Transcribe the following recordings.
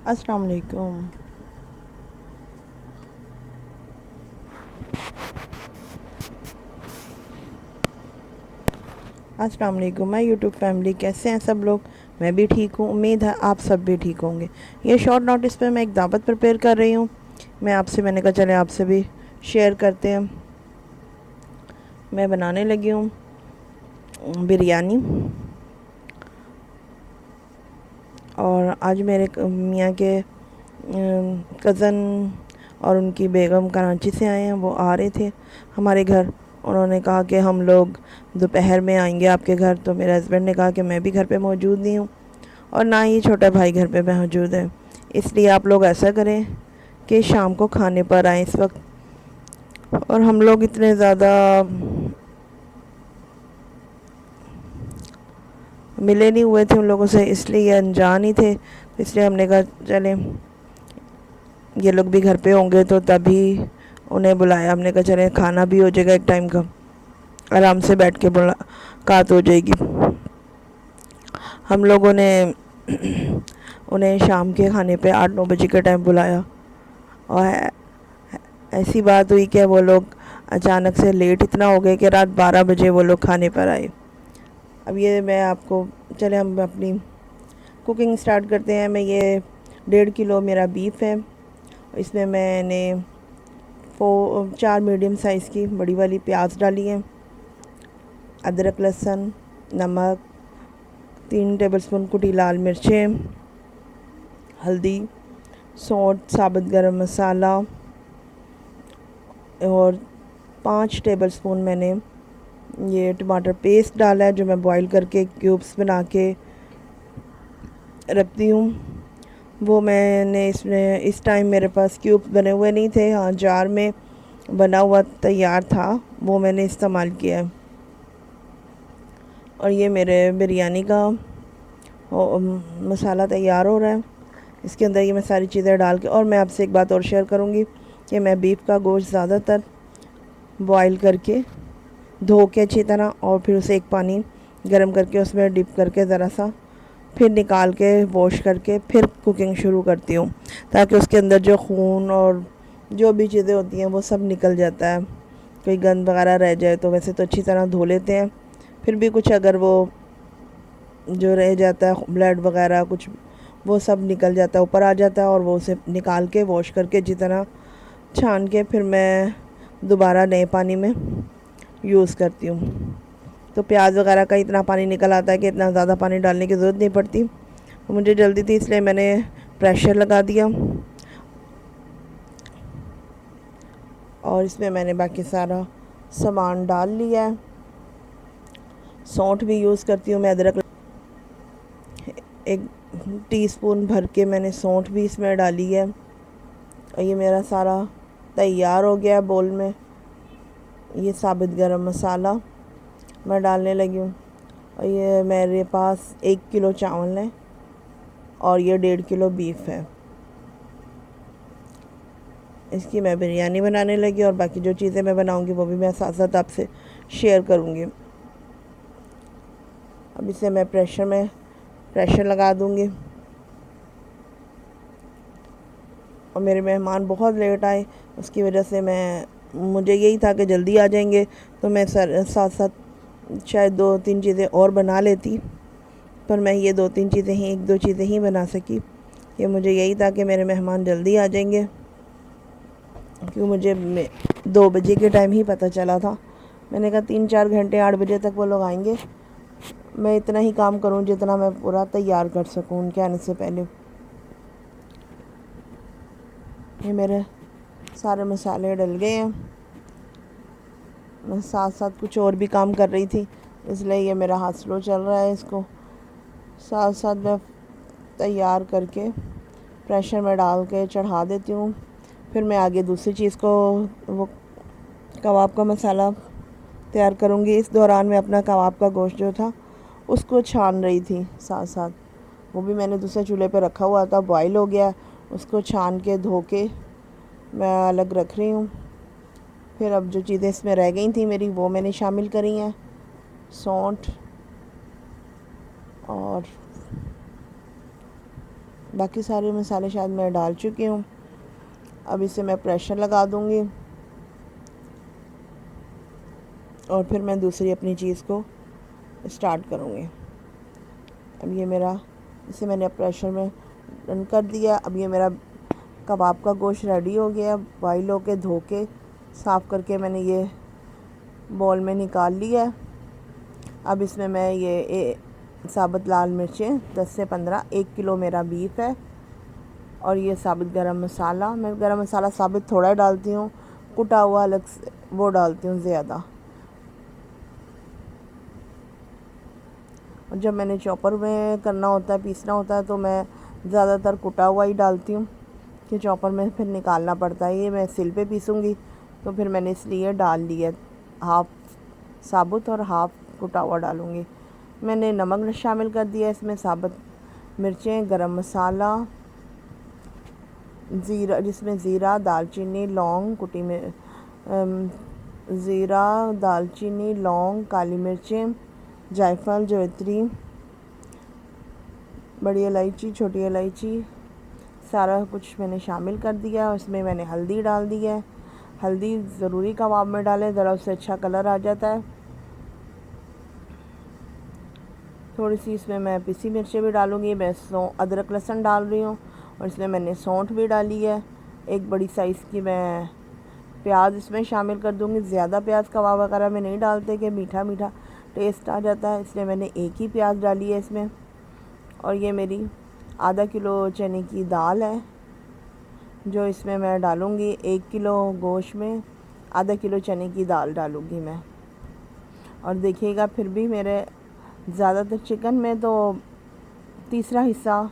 अस्सलाम वालेकुम। अस्सलाम वालेकुम माय यूट्यूब फैमिली, कैसे हैं सब लोग। मैं भी ठीक हूँ, उम्मीद है आप सब भी ठीक होंगे। ये शॉर्ट नोटिस पे मैं एक दावत प्रिपेयर कर रही हूँ। मैंने कहा चले आपसे भी शेयर करते हैं। मैं बनाने लगी हूँ बिरयानी। और आज मेरे मियाँ के कज़न और उनकी बेगम कराची से आए हैं। वो आ रहे थे हमारे घर। उन्होंने कहा कि हम लोग दोपहर में आएंगे आपके घर। तो मेरे हस्बैंड ने कहा कि मैं भी घर पे मौजूद नहीं हूँ और ना ही छोटा भाई घर पे मौजूद है, इसलिए आप लोग ऐसा करें कि शाम को खाने पर आएँ इस वक्त। और हम लोग इतने ज़्यादा मिले नहीं हुए थे उन लोगों से, इसलिए ये अनजान ही थे। तो इसलिए हमने कहा चलें, ये लोग भी घर पे होंगे तो तभी उन्हें बुलाया। हमने कहा चलें, खाना भी हो जाएगा एक टाइम का, आराम से बैठ के मुलाकात हो जाएगी। हम लोगों ने उन्हें शाम के खाने पे 8-9 बजे के टाइम बुलाया। और ऐसी बात हुई कि वो लोग अचानक से लेट इतना हो गए कि रात 12 बजे वो लोग खाने पर आए। अब ये मैं आपको, चले हम अपनी कुकिंग स्टार्ट करते हैं। मैं ये 1.5 किलो मेरा बीफ है। इसमें मैंने 4 मीडियम साइज़ की बड़ी वाली प्याज डाली है, अदरक लहसुन, नमक, 3 टेबलस्पून कुटी लाल मिर्चें, हल्दी, सौंठ, साबुत गरम मसाला और 5 टेबलस्पून मैंने ये टमाटर पेस्ट डाला है, जो मैं बॉईल करके क्यूब्स बना के रखती हूँ। वो मैंने इसमें इस टाइम मेरे पास क्यूब्स बने हुए नहीं थे, हाँ जार में बना हुआ तैयार था, वो मैंने इस्तेमाल किया है। और ये मेरे बिरयानी का मसाला तैयार हो रहा है। इसके अंदर ये मैं सारी चीज़ें डाल के, और मैं आपसे एक बात और शेयर करूँगी कि मैं बीफ का गोश्त ज़्यादातर बॉईल करके धो के अच्छी तरह, और फिर उसे एक पानी गर्म करके उसमें डिप करके ज़रा सा फिर निकाल के वॉश करके फिर कुकिंग शुरू करती हूँ, ताकि उसके अंदर जो खून और जो भी चीज़ें होती हैं वो सब निकल जाता है। कोई गंद वगैरह रह जाए तो वैसे तो अच्छी तरह धो लेते हैं, फिर भी कुछ अगर वो जो रह जाता है ब्लड वगैरह कुछ, वो सब निकल जाता है, ऊपर आ जाता है। और वो उसे निकाल के वॉश करके अच्छी तरह छान के फिर मैं दोबारा नए पानी में यूज़ करती हूँ। तो प्याज वगैरह का इतना पानी निकल आता है कि इतना ज़्यादा पानी डालने की ज़रूरत नहीं पड़ती। तो मुझे जल्दी थी इसलिए मैंने प्रेशर लगा दिया, और इसमें मैंने बाकी सारा सामान डाल लिया है। सौंठ भी यूज़ करती हूँ मैं, अदरक 1 टीस्पून भर के मैंने सौंठ भी इसमें डाली है। और ये मेरा सारा तैयार हो गया है बोल में। ये साबुत गरम मसाला मैं डालने लगी हूँ। और ये मेरे पास 1 किलो चावल है और ये 1.5 किलो बीफ है। इसकी मैं बिरयानी बनाने लगी, और बाकी जो चीज़ें मैं बनाऊंगी वो भी मैं साथ साथ आपसे शेयर करूंगी। अब इसे मैं प्रेशर लगा दूंगी। और मेरे मेहमान बहुत लेट आए, उसकी वजह से मुझे यही था कि जल्दी आ जाएंगे तो मैं साथ साथ शायद 2-3 चीज़ें और बना लेती, पर मैं ये 2-3 चीज़ें ही 1-2 चीज़ें ही बना सकी। ये मुझे यही था कि मेरे मेहमान जल्दी आ जाएंगे, क्योंकि मुझे 2 बजे के टाइम ही पता चला था। मैंने कहा 3-4 घंटे 8 बजे तक वो लोग आएंगे, मैं इतना ही काम करूं जितना मैं पूरा तैयार कर सकूं उनके आने से पहले। ये मेरे सारे मसाले डल गए हैं। मैं साथ साथ कुछ और भी काम कर रही थी, इसलिए ये मेरा हाथ स्लो चल रहा है। इसको साथ साथ मैं तैयार करके प्रेशर में डाल के चढ़ा देती हूँ। फिर मैं आगे दूसरी चीज़ को, वो कबाब का मसाला तैयार करूँगी। इस दौरान मैं अपना कबाब का गोश्त जो था उसको छान रही थी साथ साथ। वो भी मैंने दूसरे चूल्हे पे रखा हुआ था, बॉईल हो गया, उसको छान के धो के मैं अलग रख रही हूँ। फिर अब जो चीज़ें इसमें रह गई थी मेरी, वो मैंने शामिल करी हैं। सौंठ और बाकी सारे मसाले शायद मैं डाल चुकी हूँ। अब इसे मैं प्रेशर लगा दूँगी और फिर मैं दूसरी अपनी चीज़ को स्टार्ट करूँगी। अब ये मेरा, इसे मैंने प्रेशर में रन कर दिया। अब ये मेरा कबाब का गोश्त रेडी हो गया। बॉयल होके धो के साफ़ करके मैंने ये बॉल में निकाल लिया। अब इसमें मैं ये साबुत लाल मिर्चें 10 से 15, 1 किलो मेरा बीफ है। और ये साबुत गरम मसाला, मैं गरम मसाला साबुत थोड़ा डालती हूँ, कुटा हुआ अलग से वो डालती हूँ ज़्यादा। और जब मैंने चॉपर में करना होता है, पीसना होता है, तो मैं ज़्यादातर कुटा हुआ ही डालती हूँ कि चॉपर में फिर निकालना पड़ता है। ये मैं सिल पे पीसूँगी तो फिर मैंने इसलिए डाल लिया, हाफ़ साबुत और हाफ़ कुटा हुआ डालूँगी। मैंने नमक शामिल कर दिया इसमें, साबुत मिर्चें, गरम मसाला, ज़ीरा, जिसमें ज़ीरा, दालचीनी, लौंग, कुटी में ज़ीरा, दालचीनी, लौंग, काली मिर्चें, जायफल, जवित्री, बड़ी इलायची, छोटी इलायची, सारा कुछ मैंने शामिल कर दिया। उसमें मैंने हल्दी डाल दी है। हल्दी ज़रूरी कबाब में डालें, ज़रा उससे अच्छा कलर आ जाता है। थोड़ी सी इसमें मैं पिसी मिर्चें भी डालूँगी। मैं अदरक लहसुन डाल रही हूँ और इसमें मैंने सौंठ भी डाली है। एक बड़ी साइज़ की मैं प्याज इसमें शामिल कर दूँगी। ज़्यादा प्याज कबाब वगैरह में नहीं डालते कि मीठा मीठा टेस्ट आ जाता है, इसलिए मैंने एक ही प्याज डाली है इसमें। और ये मेरी आधा किलो चने की दाल है जो इसमें मैं डालूँगी। 1 किलो गोश्त में आधा किलो चने की दाल डालूँगी मैं। और देखिएगा, फिर भी मेरे ज़्यादातर चिकन में तो तीसरा हिस्सा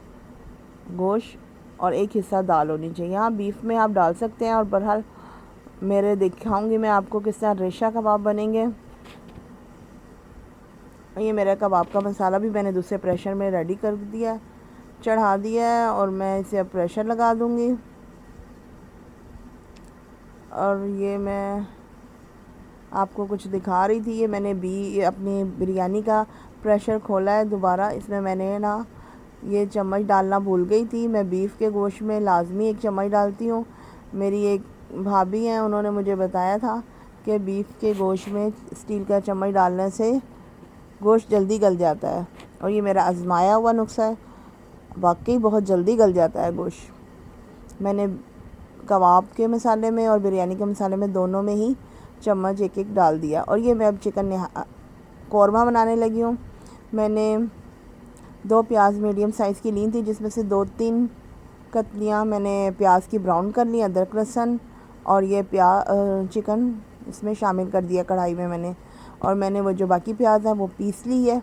गोश्त और एक हिस्सा दाल होनी चाहिए। हाँ, बीफ में आप डाल सकते हैं। और बहरहाल मेरे दिखाऊंगी मैं आपको किस तरह रेशा कबाब बनेंगे। ये मेरा कबाब का मसाला भी मैंने दूसरे प्रेशर में रेडी कर दिया, चढ़ा दिया है। और मैं इसे अब प्रेशर लगा दूँगी। और ये मैं आपको कुछ दिखा रही थी, ये मैंने अपनी बिरयानी का प्रेशर खोला है दोबारा। इसमें मैंने ना ये चम्मच डालना भूल गई थी। मैं बीफ के गोश्त में लाजमी 1 चम्मच डालती हूँ। मेरी एक भाभी हैं, उन्होंने मुझे बताया था कि बीफ के गोश्त में स्टील का चम्मच डालने से गोश्त जल्दी गल जाता है। और ये मेरा आजमाया हुआ नुस्खा है, वाकई बहुत जल्दी गल जाता है गोश्त। मैंने कबाब के मसाले में और बिरयानी के मसाले में दोनों में ही चम्मच एक एक डाल दिया। और ये मैं अब चिकन कौरमा बनाने लगी हूँ। मैंने 2 प्याज मीडियम साइज़ की ली थी, जिसमें से 2-3 कतलियाँ मैंने प्याज की ब्राउन कर ली, अदरक लहसुन और ये चिकन इसमें शामिल कर दिया कढ़ाई में मैंने। और मैंने वो जो बाकी प्याज है वो पीस ली है।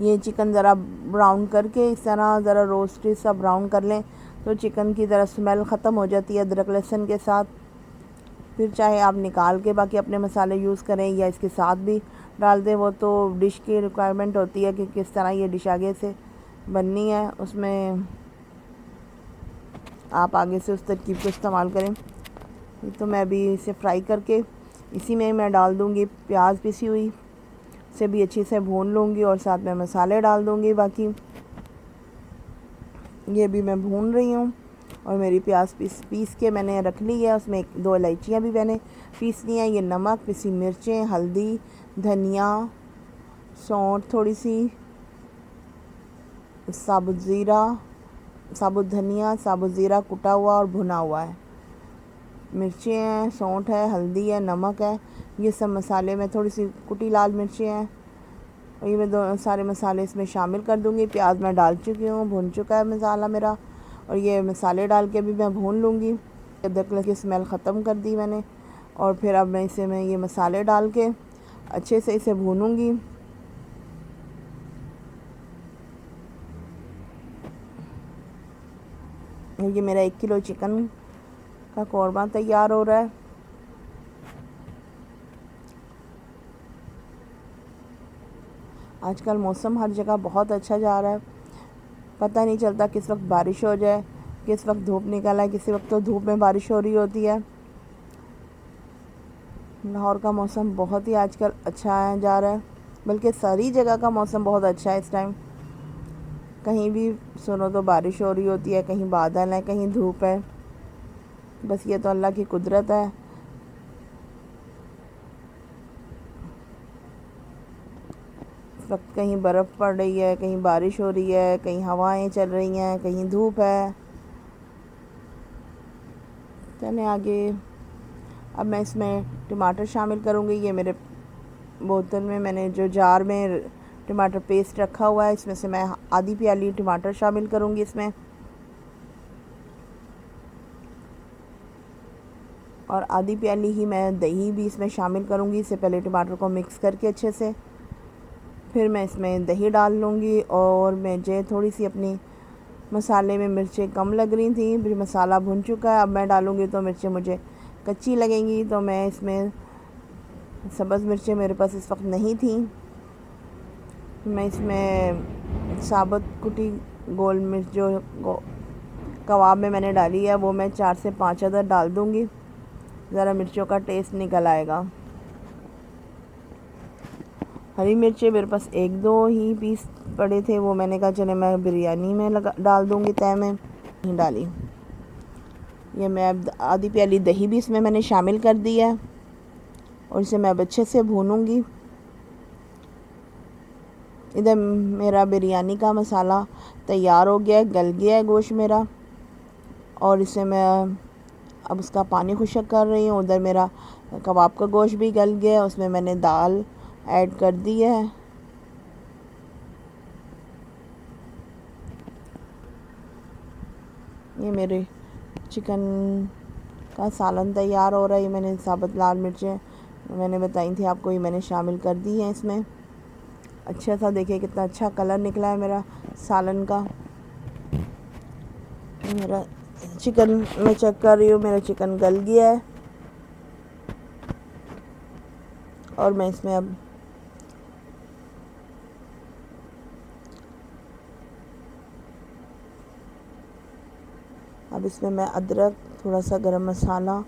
ये चिकन ज़रा ब्राउन करके इस तरह ज़रा रोस्टी सा ब्राउन कर लें तो चिकन की ज़रा स्मेल ख़त्म हो जाती है अदरक लहसुन के साथ। फिर चाहे आप निकाल के बाकी अपने मसाले यूज़ करें या इसके साथ भी डाल दें, वो तो डिश की रिक्वायरमेंट होती है कि किस तरह ये डिश आगे से बननी है, उसमें आप आगे से उस तरकीब को इस्तेमाल करें। तो मैं अभी इसे फ्राई करके इसी में मैं डाल दूँगी प्याज पिसी हुई, से भी अच्छी से भून लूँगी और साथ में मसाले डाल दूँगी। बाकी ये भी मैं भून रही हूँ। और मेरी प्याज पीस के मैंने रख ली है, उसमें 2 इलायचियाँ भी मैंने पीस ली हैं। ये नमक, पिसी मिर्चें, हल्दी, धनिया, सौंठ थोड़ी सी, साबुत ज़ीरा, साबुत धनिया, साबुत ज़ीरा कुटा हुआ और भुना हुआ है, मिर्चें हैं, सौंठ है, हल्दी है, नमक है, ये सब मसाले में, थोड़ी सी कुटी लाल मिर्चें हैं। और ये मैं सारे मसाले इसमें शामिल कर दूँगी। प्याज मैं डाल चुकी हूँ, भुन चुका है मसाला मेरा। और ये मसाले डाल के भी मैं भून लूँगी। अदरक की स्मेल ख़त्म कर दी मैंने। और फिर अब मैं ये मसाले डाल के अच्छे से इसे भूनूँगी। ये मेरा 1 किलो चिकन का कौरमा तैयार हो रहा है। आजकल मौसम हर जगह बहुत अच्छा जा रहा है, पता नहीं चलता किस वक्त बारिश हो जाए, किस वक्त धूप निकल आए, किसी वक्त तो धूप में बारिश हो रही होती है। लाहौर का मौसम बहुत ही आजकल अच्छा जा रहा है, बल्कि सारी जगह का मौसम बहुत अच्छा है इस टाइम। कहीं भी सुनो तो बारिश हो रही होती है, कहीं बादल है, कहीं धूप है। बस ये तो अल्लाह की कुदरत है। इस वक्त कहीं बर्फ़ पड़ रही है, कहीं बारिश हो रही है, कहीं हवाएं चल रही हैं, कहीं धूप है। चलें आगे। अब मैं इसमें टमाटर शामिल करूँगी। ये मेरे बोतल में मैंने जो जार में टमाटर पेस्ट रखा हुआ है, इसमें से मैं आधी प्याली टमाटर शामिल करूँगी इसमें, और आधी प्याली ही मैं दही भी इसमें शामिल करूँगी। इससे पहले टमाटर को मिक्स करके अच्छे से फिर मैं इसमें दही डाल लूँगी। और मुझे थोड़ी सी अपनी मसाले में मिर्चें कम लग रही थी, फिर मसाला भुन चुका है। अब मैं डालूँगी तो मिर्चें मुझे कच्ची लगेंगी, तो मैं इसमें सब्ज़ मिर्चें मेरे पास इस वक्त नहीं थी, मैं इसमें साबुत कुटी गोल मिर्च जो कबाब में मैंने डाली है वो मैं 4 से 5 अदद डाल दूँगी, ज़रा मिर्चों का टेस्ट निकल आएगा। हरी मिर्चें मेरे पास 1-2 ही पीस पड़े थे, वो मैंने कहा चले मैं बिरयानी में डाल दूँगी, तय में नहीं डाली। ये मैं अब आधी प्याली दही भी इसमें मैंने शामिल कर दी है और इसे मैं अब अच्छे से भूनूँगी। इधर मेरा बिरयानी का मसाला तैयार हो गया है, गल गया है गोश्त मेरा, और इसे मैं अब उसका पानी खुशक कर रही हूँ। उधर मेरा कबाब का गोश्त भी गल गया है, उसमें मैंने दाल ऐड कर दी है। ये मेरे चिकन का सालन तैयार हो रहा है। ये मैंने साबुत लाल मिर्चें मैंने बताई थी आपको, ये मैंने शामिल कर दी है इसमें। अच्छा सा देखिए कितना अच्छा कलर निकला है मेरा सालन का। मेरा चिकन मैं चेक कर रही हूँ, मेरा चिकन गल गया है और मैं इसमें अब इसमें मैं अदरक, थोड़ा सा गरम मसाला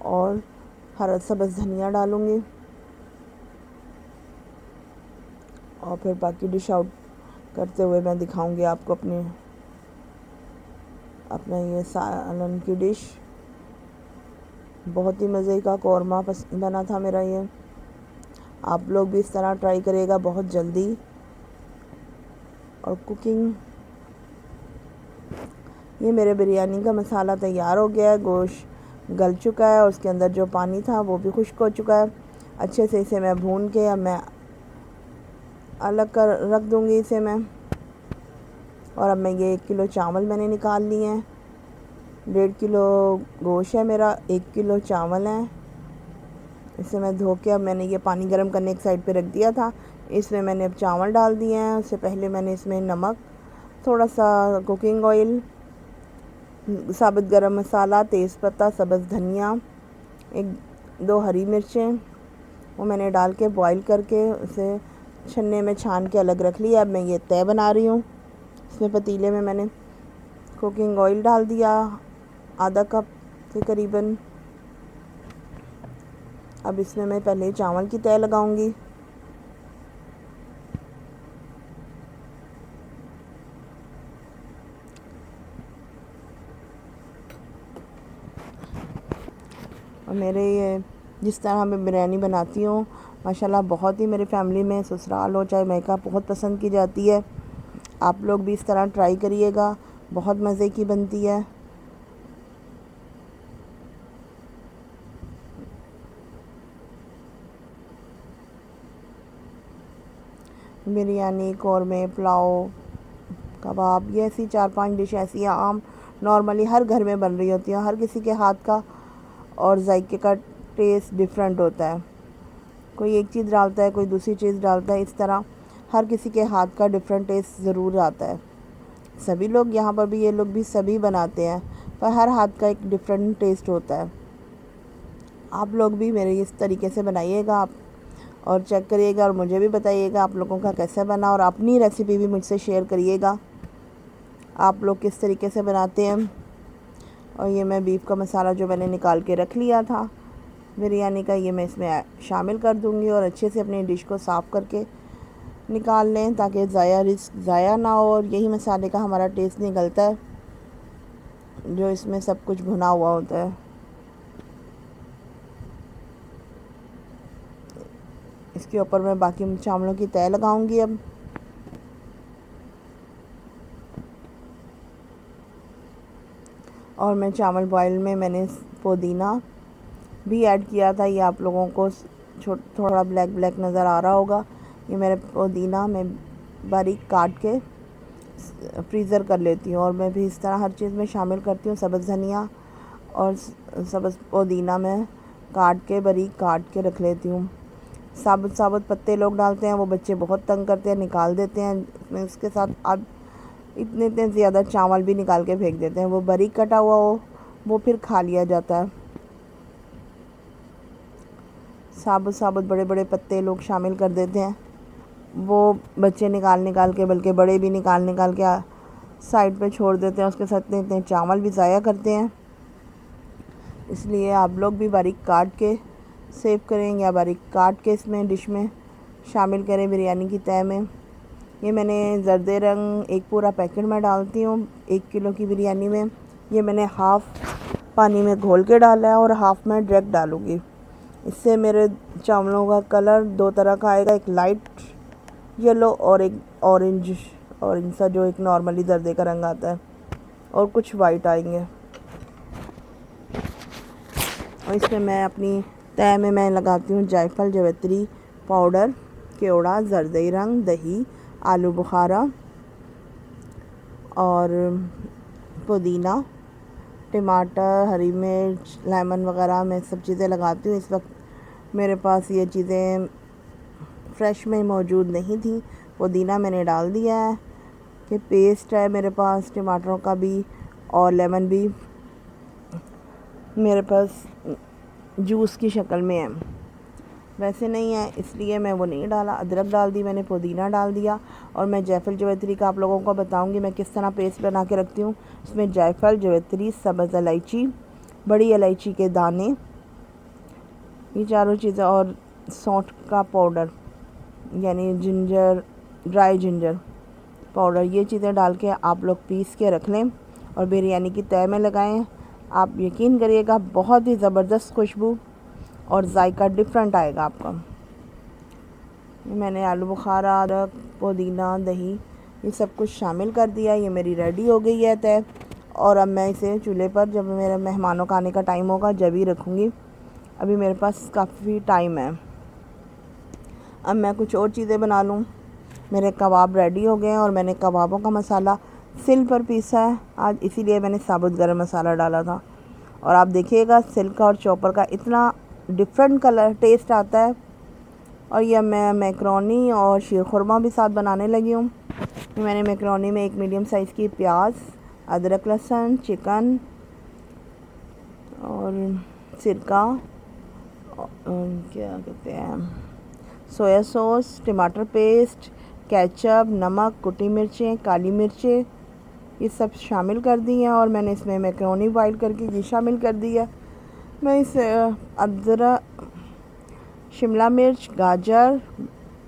और हरा सब्ज़ धनिया डालूँगी, और फिर बाकी डिश आउट करते हुए मैं दिखाऊंगी आपको अपना ये सालन की डिश। बहुत ही मज़े का कौरमा बना था मेरा ये। आप लोग भी इस तरह ट्राई करिएगा बहुत जल्दी। और कुकिंग, ये मेरे बिरयानी का मसाला तैयार हो गया है, गोश्त गल चुका है और उसके अंदर जो पानी था वो भी खुश्क हो चुका है। अच्छे से इसे मैं भून के अब मैं अलग कर रख दूँगी इसे मैं। और अब मैं ये 1 किलो चावल मैंने निकाल लिए हैं। 1.5 किलो गोश्त है मेरा, 1 किलो चावल है। इसे मैं धो के अब मैंने ये पानी गर्म करने एक साइड पे रख दिया था, इसमें मैंने अब चावल डाल दिए हैं। उससे पहले मैंने इसमें नमक, थोड़ा सा कुकिंग ऑयल, साबुत गरम मसाला, तेज़पत्ता, सब्ज़ धनिया, 1-2 हरी मिर्चें, वो मैंने डाल के बॉईल करके उसे छन्ने में छान के अलग रख लिया। अब मैं ये तय बना रही हूँ। इसमें पतीले में मैंने कुकिंग ऑयल डाल दिया, आधा कप के करीबन। अब इसमें मैं पहले चावल की तय लगाऊंगी। और मेरे ये जिस तरह मैं बिरयानी बनाती हूँ माशाल्लाह बहुत ही मेरे फैमिली में, ससुराल हो चाहे मैका, बहुत पसंद की जाती है। आप लोग भी इस तरह ट्राई करिएगा, बहुत मज़े की बनती है। बिरयानी, कौरमे, पुलाव, कबाब, ये ऐसी 4-5 डिश ऐसी आम नॉर्मली हर घर में बन रही होती है। हर किसी के हाथ का और जायके का टेस्ट डिफरेंट होता है। कोई एक चीज़ डालता है, कोई दूसरी चीज़ डालता है, इस तरह हर किसी के हाथ का डिफरेंट टेस्ट ज़रूर आता है। सभी लोग यहाँ पर भी, ये लोग भी सभी बनाते हैं, पर हर हाथ का एक डिफरेंट टेस्ट होता है। आप लोग भी मेरे इस तरीके से बनाइएगा आप, और चेक करिएगा और मुझे भी बताइएगा आप लोगों का कैसे बना, और अपनी रेसिपी भी मुझसे शेयर करिएगा आप लोग किस तरीके से बनाते हैं। और ये मैं बीफ का मसाला जो मैंने निकाल के रख लिया था बिरयानी का, ये मैं इसमें शामिल कर दूंगी और अच्छे से अपनी डिश को साफ़ करके निकाल लें ताकि ज़ाया ना हो, और यही मसाले का हमारा टेस्ट निकलता है जो इसमें सब कुछ भुना हुआ होता है। इसके ऊपर मैं बाकी चावलों की तह लगाऊंगी अब। और मैं चावल बॉयल में मैंने पुदीना भी ऐड किया था। ये आप लोगों को थोड़ा ब्लैक ब्लैक नज़र आ रहा होगा। ये मेरा पुदीना मैं बारीक काट के फ्रीज़र कर लेती हूँ, और मैं भी इस तरह हर चीज़ में शामिल करती हूँ। सब्ज़ धनिया और सब्ज़ पुदीना मैं काट के बारीक काट के रख लेती हूँ। साबुत साबुत पत्ते लोग डालते हैं, वो बच्चे बहुत तंग करते हैं, निकाल देते हैं। मैं उसके साथ अब इतने इतने ज़्यादा चावल भी निकाल के फेंक देते हैं। वो बारीक कटा हुआ हो वो फिर खा लिया जाता है। साबुत साबुत बड़े बड़े पत्ते लोग शामिल कर देते हैं, वो बच्चे निकाल निकाल के, बल्कि बड़े भी निकाल निकाल के साइड पे छोड़ देते हैं। उसके साथ इतने इतने चावल भी ज़ाया करते हैं। इसलिए आप लोग भी बारीक काट के सेव करें या बारीक काट के इसमें डिश में शामिल करें बिरयानी की तह में। ये मैंने ज़र्दे रंग एक पूरा पैकेट में डालती हूँ 1 किलो की बिरयानी में। ये मैंने हाफ़ पानी में घोल के डाला है और हाफ़ में डायरेक्ट डालूँगी। इससे मेरे चावलों का कलर 2 तरह का आएगा, एक लाइट येलो और एक ऑरेंज सा जो एक नॉर्मली जर्दे का रंग आता है, और कुछ वाइट आएंगे। और इसमें मैं अपनी तह में मैं लगाती हूँ जायफल जवित्री पाउडर, केवड़ा, जर्दई रंग, दही, आलू बुखारा और पुदीना, टमाटर, हरी मिर्च, लेमन वगैरह मैं सब चीज़ें लगाती हूँ। इस वक्त मेरे पास ये चीज़ें फ्रेश में मौजूद नहीं थी। पुदीना मैंने डाल दिया है कि पेस्ट है मेरे पास टमाटरों का भी, और लेमन भी मेरे पास जूस की शक्ल में है, वैसे नहीं है इसलिए मैं वो नहीं डाला। अदरक डाल दी मैंने, पुदीना डाल दिया। और मैं जायफल जवित्री का आप लोगों को बताऊंगी मैं किस तरह पेस्ट बना के रखती हूँ। इसमें जायफल जवित्री, सब्ज़ इलायची, बड़ी इलायची के दाने, ये चारों चीज़ें, और सौंठ का पाउडर यानी जिंजर, ड्राई जिंजर पाउडर, ये चीज़ें डाल के आप लोग पीस के रख लें और बिरयानी की तह में लगाएं। आप यकीन करिएगा बहुत ही ज़बरदस्त खुशबू और जायका डिफरेंट आएगा आपका। मैंने आलू बुखारा, अदरक, पुदीना, दही ये सब कुछ शामिल कर दिया। ये मेरी रेडी हो गई है तय, और अब मैं इसे चूल्हे पर जब मेरे मेहमानों का आने का टाइम होगा जब ही रखूँगी। अभी मेरे पास काफ़ी टाइम है। अब मैं कुछ और चीज़ें बना लूँ। मेरे कबाब रेडी हो गए हैं और मैंने कबाबों का मसाला सिल पर पीसा है आज, इसीलिए मैंने साबुत गरम मसाला डाला था। और आप देखिएगा सिल का और चॉपर का इतना डिफरेंट कलर टेस्ट आता है। और यह मैं मैकरोनी और शीर खुरमा भी साथ बनाने लगी हूँ। मैंने मैकरोनी में एक मीडियम साइज़ की प्याज, अदरक, लहसुन, चिकन और सिरका, क्या कहते हैं, सोया सॉस, टमाटर पेस्ट, केचप, नमक, कुटी मिर्चें, काली मिर्चें ये सब शामिल कर दी हैं। और मैंने इसमें मैकरोनी बॉईल करके ये शामिल कर दी है। मैं इस अदरक, शिमला मिर्च, गाजर,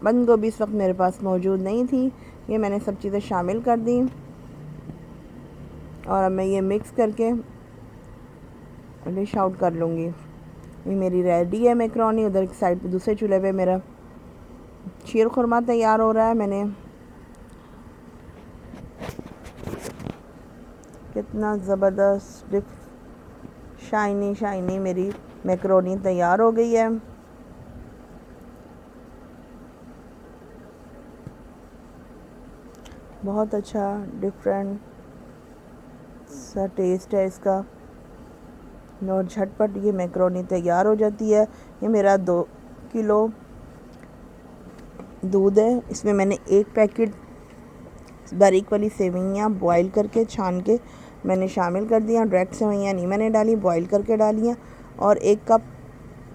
बंद गोभी इस वक्त मेरे पास मौजूद नहीं थी, ये मैंने सब चीज़ें शामिल कर दी। और अब मैं ये मिक्स करके डिश आउट कर लूँगी। ये मेरी रेडी है मैकरोनी। उधर की साइड पे दूसरे चूल्हे पे मेरा शीर खुरमा तैयार हो रहा है। मैंने कितना ज़बरदस्त शाइनी शाइनी मेरी मैकरोनी तैयार हो गई है। बहुत अच्छा डिफरेंट सा टेस्ट है इसका, और झटपट ये मैकरोनी तैयार हो जाती है। ये मेरा 2 किलो दूध है, इसमें मैंने 1 पैकेट बारीक वाली सेवइयाँ बॉईल करके छान के मैंने शामिल कर दिया। डायरेक्ट सेवइयाँ नहीं मैंने डाली, बॉईल करके डाली हैं। और 1 कप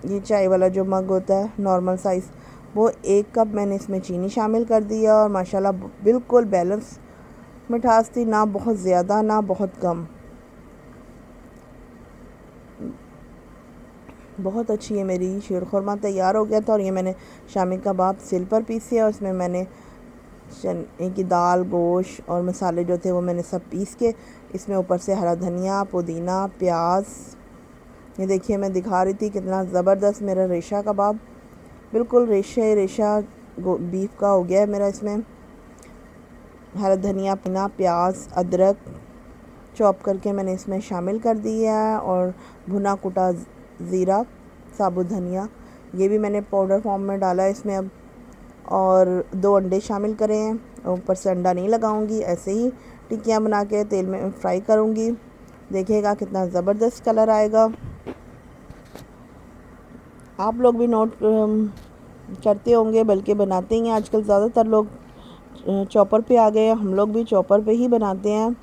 ये चाय वाला जो मग होता है नॉर्मल साइज़, वो 1 कप मैंने इसमें चीनी शामिल कर दिया। और माशाल्लाह बिल्कुल बैलेंस मिठास थी, ना बहुत ज़्यादा ना बहुत कम, बहुत अच्छी है मेरी शीर खुरमा तैयार हो गया था। और ये मैंने शामी कबाब सिल पर पीसे और उसमें मैंने चने की दाल, गोश्त और मसाले जो थे वो मैंने सब पीस के इसमें ऊपर से हरा धनिया, पुदीना, प्याज, ये देखिए मैं दिखा रही थी कितना ज़बरदस्त मेरा रेशा कबाब, बिल्कुल रेशा बीफ का हो गया है मेरा। इसमें हरा धनिया, पुदीना, प्याज, अदरक चॉप करके मैंने इसमें शामिल कर दिया है, और भुना कुटा ज़ीरा, साबुत धनिया ये भी मैंने पाउडर फॉर्म में डाला है इसमें अब, और 2 अंडे शामिल करे हैं। ऊपर से अंडा नहीं लगाऊंगी, ऐसे ही टिक्कियाँ बना के तेल में फ्राई करूंगी। देखिएगा कितना ज़बरदस्त कलर आएगा। आप लोग भी नोट करते होंगे, बल्कि बनाते ही हैं आजकल। ज़्यादातर लोग चॉपर पे आ गए हैं, हम लोग भी चॉपर पे ही बनाते हैं।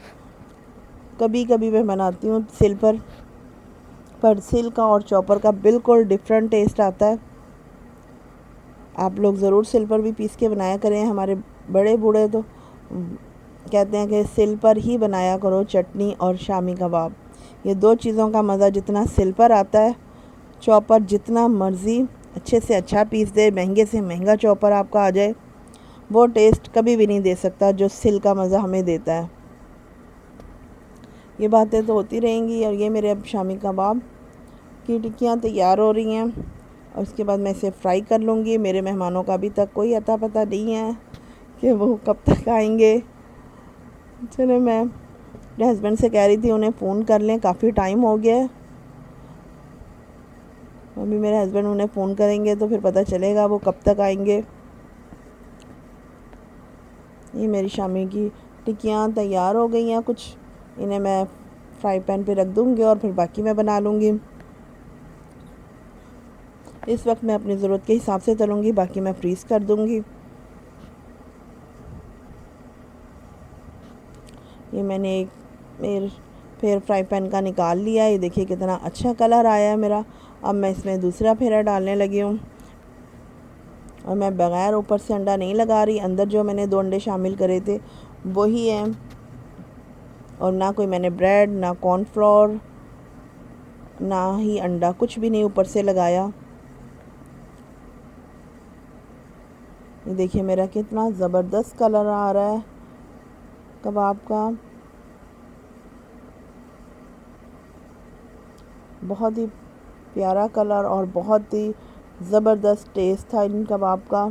कभी कभी मैं बनाती हूँ सिल पर सिल का और चॉपर का बिल्कुल डिफरेंट टेस्ट आता है। आप लोग ज़रूर सिल पर भी पीस के बनाया करें। हमारे बड़े बूढ़े तो कहते हैं कि सिल पर ही बनाया करो चटनी और शामी कबाब। ये 2 चीज़ों का मज़ा जितना सिल पर आता है, चॉपर जितना मर्ज़ी अच्छे से अच्छा पीस दे, महंगे से महंगा चॉपर आपका आ जाए, वो टेस्ट कभी भी नहीं दे सकता जो सिल का मज़ा हमें देता है। ये बातें तो होती रहेंगी। और ये मेरे अब शामी कबाब की टिक्कियाँ तैयार हो रही हैं, और उसके बाद मैं इसे फ्राई कर लूँगी। मेरे मेहमानों का अभी तक कोई अता पता नहीं है कि वो कब तक आएंगे। चलो मैं अपने हस्बैंड से कह रही थी उन्हें फ़ोन कर लें, काफ़ी टाइम हो गया है। अभी मेरे हस्बैंड उन्हें फ़ोन करेंगे तो फिर पता चलेगा वो कब तक आएंगे। ये मेरी शामी की टिक्कियाँ तैयार हो गई हैं कुछ, इन्हें मैं फ्राई पैन पे रख दूँगी और फिर बाकी मैं बना लूँगी। इस वक्त मैं अपनी ज़रूरत के हिसाब से तलूँगी, बाकी मैं फ्रीज़ कर दूँगी। ये मैंने एक फिर फ्राई पैन का निकाल लिया। ये देखिए कितना अच्छा कलर आया है मेरा। अब मैं इसमें दूसरा फेरा डालने लगी हूँ, और मैं बग़ैर ऊपर से अंडा नहीं लगा रही। अंदर जो मैंने 2 अंडे शामिल करे थे वही हैं, और ना कोई मैंने ब्रेड, ना कॉर्नफ्लोर, ना ही अंडा, कुछ भी नहीं ऊपर से लगाया। ये देखिए मेरा कितना ज़बरदस्त कलर आ रहा है कबाब का। बहुत ही प्यारा कलर और बहुत ही ज़बरदस्त टेस्ट था इन कबाब का।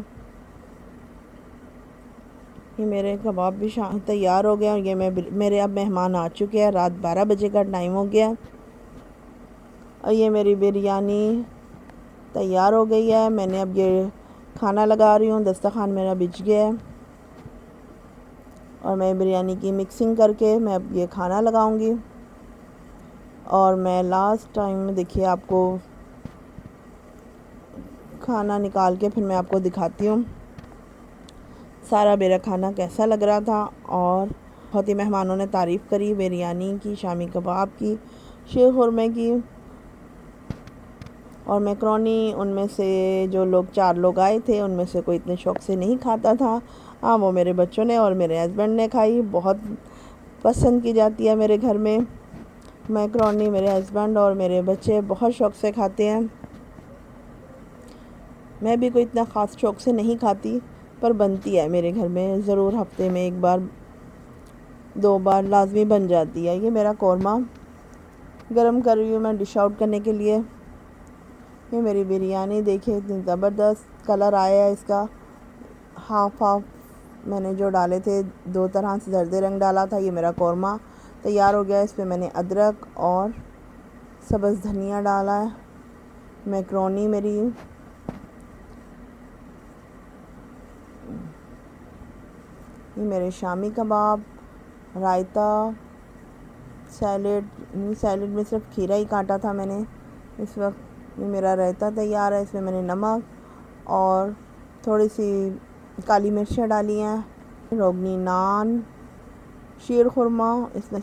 ये मेरे कबाब भी तैयार हो गए, और ये मेरे अब मेहमान आ चुके हैं। रात 12 बजे का टाइम हो गया, और ये मेरी बिरयानी तैयार हो गई है। मैंने अब ये खाना लगा रही हूँ, दस्तरखान मेरा बिछ गया है, और मैं बिरयानी की मिक्सिंग करके मैं अब ये खाना लगाऊंगी। और मैं लास्ट टाइम में देखिए आपको खाना निकाल के फिर मैं आपको दिखाती हूँ सारा मेरा खाना कैसा लग रहा था। और बहुत ही मेहमानों ने तारीफ़ करी बिरयानी की, शामी कबाब की, शीर खुरमे की और मैकरोनी। उनमें से जो लोग 4 लोग आए थे उनमें से कोई इतने शौक़ से नहीं खाता था। हाँ, वो मेरे बच्चों ने और मेरे हस्बैंड ने खाई। बहुत पसंद की जाती है मेरे घर में मैकरोनी। मेरे हस्बैंड और मेरे बच्चे बहुत शौक़ से खाते हैं। मैं भी कोई इतना ख़ास शौक़ से नहीं खाती, पर बनती है मेरे घर में ज़रूर, हफ्ते में 1 बार 2 बार लाजमी बन जाती है। ये मेरा कौरमा गरम कर रही हूँ मैं डिश आउट करने के लिए। ये मेरी बिरयानी देखिए इतनी ज़बरदस्त कलर आया है इसका। हाफ मैंने जो डाले थे 2 तरह से जर्दे रंग डाला था। ये मेरा कौरमा तैयार हो गया। इस पर मैंने अदरक और सब्ज़ धनिया डाला है। मैकरोनी मेरी ये मेरे शामी कबाब, रायता, सैलेड में सिर्फ खीरा ही काटा था मैंने। इस वक्त ये मेरा रायता तैयार है। इसमें मैंने नमक और थोड़ी सी काली मिर्चें डाली हैं। रोगनी नान, शीर खुरमा, इसमें